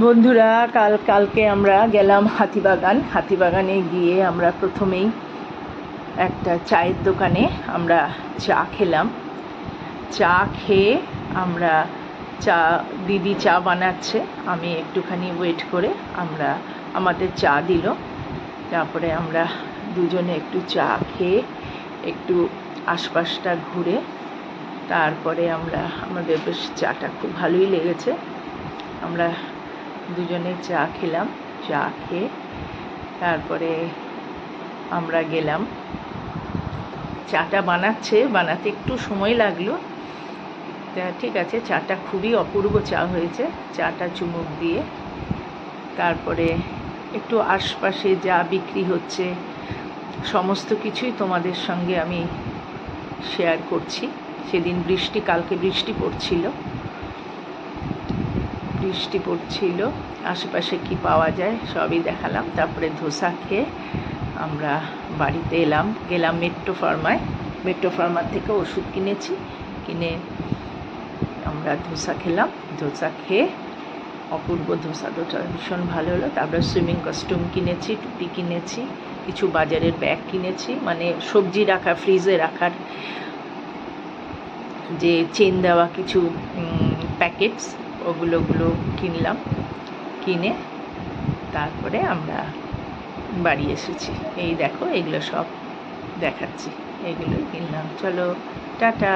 বন্ধুরা, কালকে আমরা গেলাম হাতিবাগানে গিয়ে আমরা প্রথমেই একটা চায়ের দোকানে আমরা চা খেলাম। চা খেয়ে আমরা দিদি চা বানাচ্ছে, আমি একটুখানি ওয়েট করে আমাদের চা দিল। তারপরে আমরা দুজনে একটু চা খেয়ে একটু আশপাশটা ঘুরে তারপরে আমাদের বেশ চাটা খুব ভালোই লেগেছে। আমরা দুজনে চা খেলাম। চা খেয়ে তারপরে আমরা গেলাম। চাটা বানাতে একটু সময় লাগলো, তা ঠিক আছে। চাটা খুবই অপূর্ব চা হয়েছে। চাটা চুমুক দিয়ে তারপরে একটু আশপাশে যা বিক্রি হচ্ছে সমস্ত কিছুই তোমাদের সঙ্গে আমি শেয়ার করছি। সেদিন কালকে বৃষ্টি পড়ছিল, আশেপাশে কি পাওয়া যায় সবই দেখালাম। তারপরে ধোসা খেয়ে আমরা বাড়িতে গেলাম মেট্রো ফার্মার থেকে ওষুধ কিনে আমরা ধোসা খেলাম। ধোসা খেয়ে অপূর্ব ধোসাটা ভীষণ ভালো হলো। তারপরে সুইমিং কস্টিউম কিনেছি, টুপি কিনেছি, কিছু বাজারের ব্যাগ কিনেছি, মানে সবজি রাখার, ফ্রিজে রাখার যে চেন দেওয়া কিছু প্যাকেটস, ওগুলো কিনলাম। কিনে তারপরে আমরা বাড়ি এসেছি। এই দেখো, এগুলো সব দেখাচ্ছি, এগুলোই কিনলাম। চলো, টাটা।